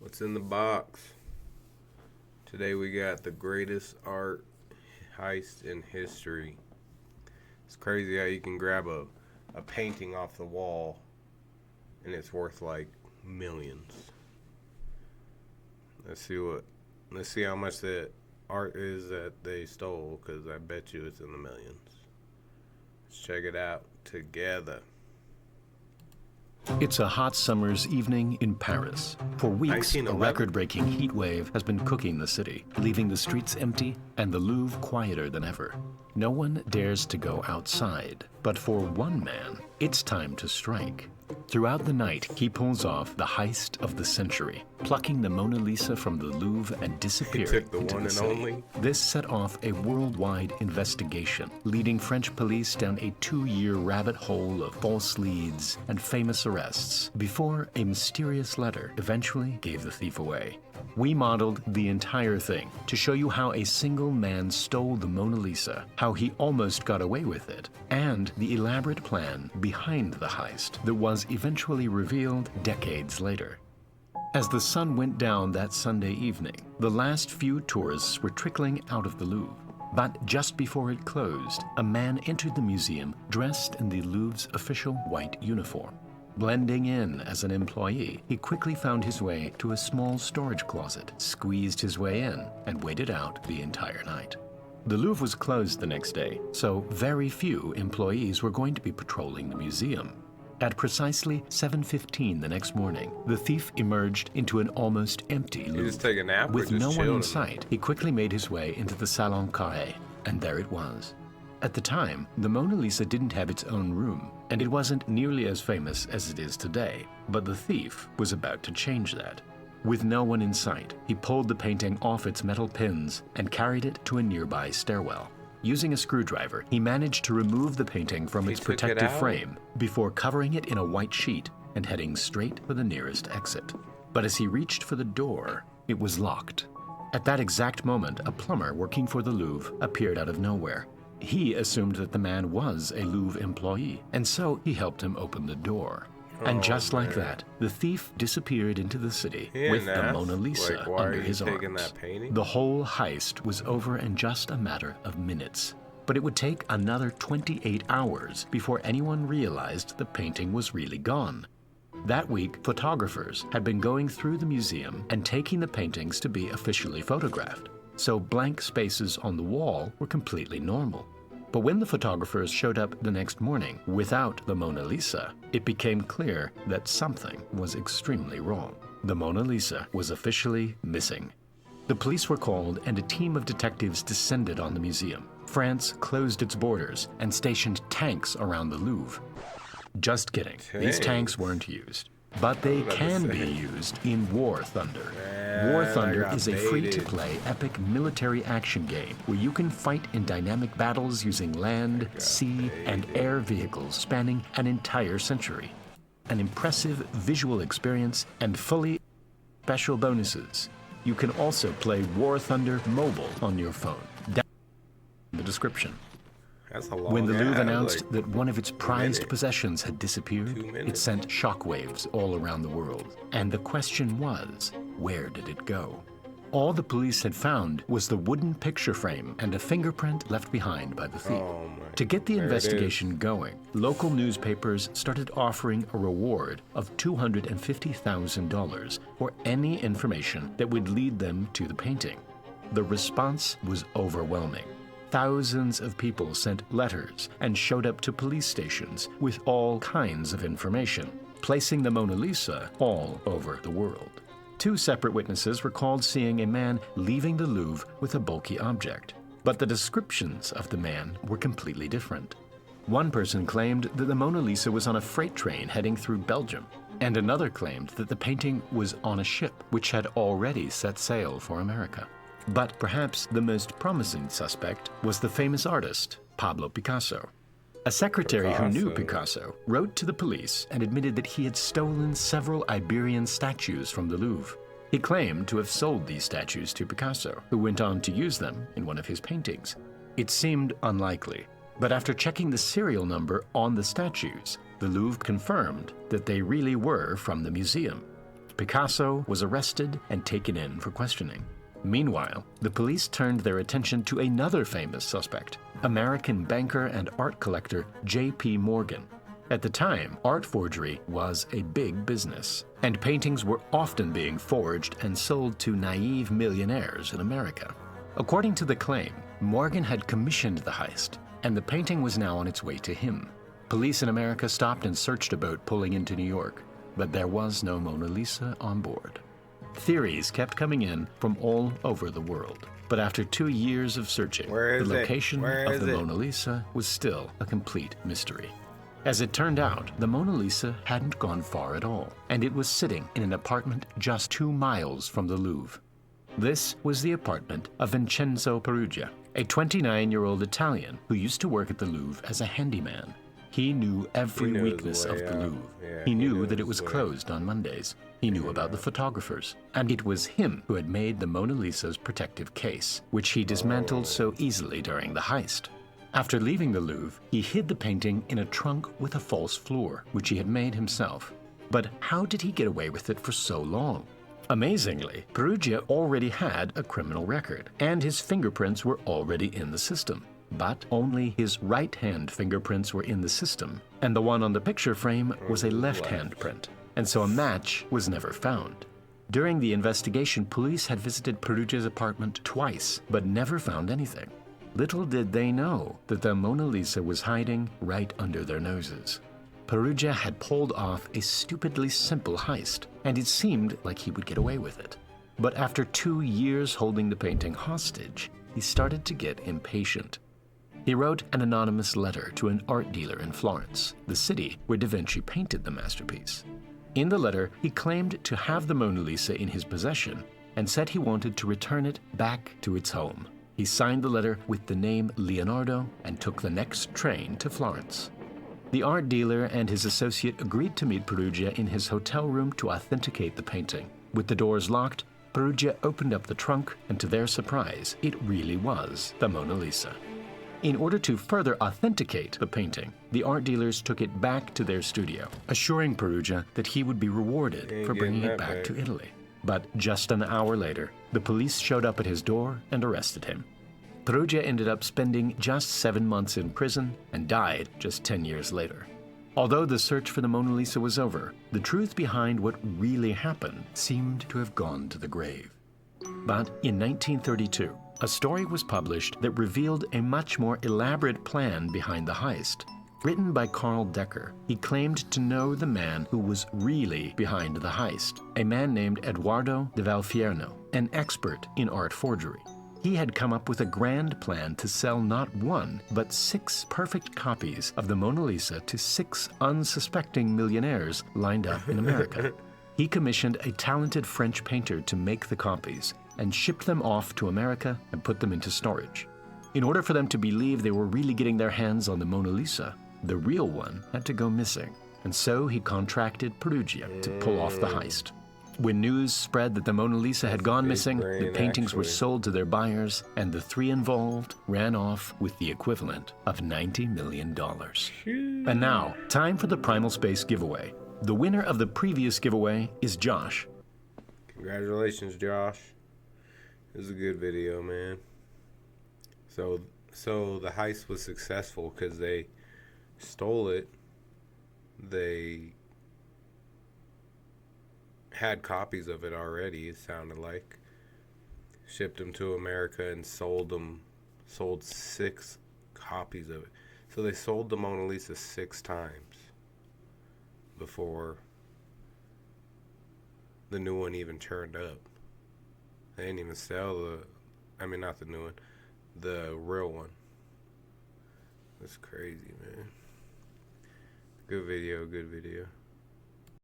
What's in the box? Today we got the greatest art heist in history. It's crazy how you can grab a painting off the wall and it's worth like millions. Let's see how much that art is that they stole, because I bet you it's in the millions. Let's check it out together. It's a hot summer's evening in Paris. For weeks, a 1911. record-breaking heat wave has been cooking the city, leaving the streets empty and the Louvre quieter than ever. No one dares to go outside, but for one man, it's time to strike. Throughout the night, he pulls off the heist of the century, plucking the Mona Lisa from the Louvre and disappearing the into one the and city. only. This set off a worldwide investigation, leading French police down a 2-year rabbit hole of false leads and famous arrests, before a mysterious letter eventually gave the thief away. We modeled the entire thing to show you how a single man stole the Mona Lisa, how he almost got away with it, and the elaborate plan behind the heist that was eventually revealed decades later. As the sun went down that Sunday evening, the last few tourists were trickling out of the Louvre. But just before it closed, a man entered the museum dressed in the Louvre's official white uniform. Blending in as an employee, he quickly found his way to a small storage closet, squeezed his way in, and waited out the entire night. The Louvre was closed the next day, so very few employees were going to be patrolling the museum. At precisely 7:15 the next morning, the thief emerged into an almost empty You Louvre. just take a nap or With just no one chill in tonight? sight, he quickly made his way into the Salon Carré, and there it was. At the time, the Mona Lisa didn't have its own room, and it wasn't nearly as famous as it is today, but the thief was about to change that. With no one in sight, he pulled the painting off its metal pins and carried it to a nearby stairwell. Using a screwdriver, he managed to remove the painting from He its took it protective out? frame before covering it in a white sheet and heading straight for the nearest exit. But as he reached for the door, it was locked. At that exact moment, a plumber working for the Louvre appeared out of nowhere. He assumed that the man was a Louvre employee, and so he helped him open the door. And just like man. that, the thief disappeared into the city He with didn't the ask, Mona Lisa like, why under are you his taking arms. that painting? The whole heist was over in just a matter of minutes. But it would take another 28 hours before anyone realized the painting was really gone. That week, photographers had been going through the museum and taking the paintings to be officially photographed, so blank spaces on the wall were completely normal. But when the photographers showed up the next morning without the Mona Lisa, it became clear that something was extremely wrong. The Mona Lisa was officially missing. The police were called and a team of detectives descended on the museum. France closed its borders and stationed tanks around the Louvre. Just kidding. These tanks weren't used. But they can be used in War Thunder. War Thunder is a free-to-play epic military action game where you can fight in dynamic battles using land, sea, and air vehicles spanning an entire century. An impressive visual experience and fully special bonuses. You can also play War Thunder mobile on your phone. Down in the description. That's a long When the Louvre ad, announced like, that one of its prized minute. possessions had disappeared, 2 it minutes. sent shockwaves all around the world. And the question was, where did it go? All the police had found was the wooden picture frame and a fingerprint left behind by the thief. Oh my. To get the There it investigation going, local newspapers started offering a reward of $250,000 for any information that would lead them to the painting. The response was overwhelming. Thousands of people sent letters and showed up to police stations with all kinds of information, placing the Mona Lisa all over the world. 2 separate witnesses recalled seeing a man leaving the Louvre with a bulky object, but the descriptions of the man were completely different. One person claimed that the Mona Lisa was on a freight train heading through Belgium, and another claimed that the painting was on a ship which had already set sail for America. But perhaps the most promising suspect was the famous artist, Pablo Picasso. A secretary who knew Picasso wrote to the police and admitted that he had stolen several Iberian statues from the Louvre. He claimed to have sold these statues to Picasso, who went on to use them in one of his paintings. It seemed unlikely, but after checking the serial number on the statues, the Louvre confirmed that they really were from the museum. Picasso was arrested and taken in for questioning. Meanwhile, the police turned their attention to another famous suspect, American banker and art collector J.P. Morgan. At the time, art forgery was a big business, and paintings were often being forged and sold to naive millionaires in America. According to the claim, Morgan had commissioned the heist, and the painting was now on its way to him. Police in America stopped and searched a boat pulling into New York, but there was no Mona Lisa on board. Theories kept coming in from all over the world, but after 2 years of searching, the location of the Mona Lisa was still a complete mystery. As it turned out, the Mona Lisa hadn't gone far at all, and it was sitting in an apartment just 2 miles from the Louvre. This was the apartment of Vincenzo Peruggia, a 29-year-old Italian who used to work at the Louvre as a handyman. He knew every weakness of the Louvre. He knew that it was closed on Mondays. He knew about the photographers. And it was him who had made the Mona Lisa's protective case, which he dismantled so easily during the heist. After leaving the Louvre, he hid the painting in a trunk with a false floor, which he had made himself. But how did he get away with it for so long? Amazingly, Peruggia already had a criminal record, and his fingerprints were already in the system. But only his right-hand fingerprints were in the system, and the one on the picture frame was a left-hand print, and so a match was never found. During the investigation, police had visited Peruggia's apartment twice, but never found anything. Little did they know that the Mona Lisa was hiding right under their noses. Peruggia had pulled off a stupidly simple heist, and it seemed like he would get away with it. But after 2 years holding the painting hostage, he started to get impatient. He wrote an anonymous letter to an art dealer in Florence, the city where Da Vinci painted the masterpiece. In the letter, he claimed to have the Mona Lisa in his possession and said he wanted to return it back to its home. He signed the letter with the name Leonardo and took the next train to Florence. The art dealer and his associate agreed to meet Peruggia in his hotel room to authenticate the painting. With the doors locked, Peruggia opened up the trunk, and to their surprise, it really was the Mona Lisa. In order to further authenticate the painting, the art dealers took it back to their studio, assuring Peruggia that he would be rewarded for bringing it back to Italy. But just an hour later, the police showed up at his door and arrested him. Peruggia ended up spending just 7 months in prison and died just 10 years later. Although the search for the Mona Lisa was over, the truth behind what really happened seemed to have gone to the grave. But in 1932, a story was published that revealed a much more elaborate plan behind the heist. Written by Carl Decker, he claimed to know the man who was really behind the heist, a man named Edoardo de Valfierno, an expert in art forgery. He had come up with a grand plan to sell not 1, but 6 perfect copies of the Mona Lisa to 6 unsuspecting millionaires lined up in America. He commissioned a talented French painter to make the copies and shipped them off to America and put them into storage. In order for them to believe they were really getting their hands on the Mona Lisa, the real one had to go missing, and so he contracted Peruggia to pull off the heist. When news spread that the Mona Lisa had gone missing, the paintings were sold to their buyers, and the 3 involved ran off with the equivalent of $90 million. And now, time for the Primal Space giveaway. The winner of the previous giveaway is Josh. Congratulations, Josh. It was a good video, man. So the heist was successful because they stole it. They had copies of it already, it sounded like. Shipped them to America and sold 6 copies of it. So they sold the Mona Lisa 6 times before the new one even turned up. They didn't even sell not the new one, the real one. That's crazy, man. Good video, good video.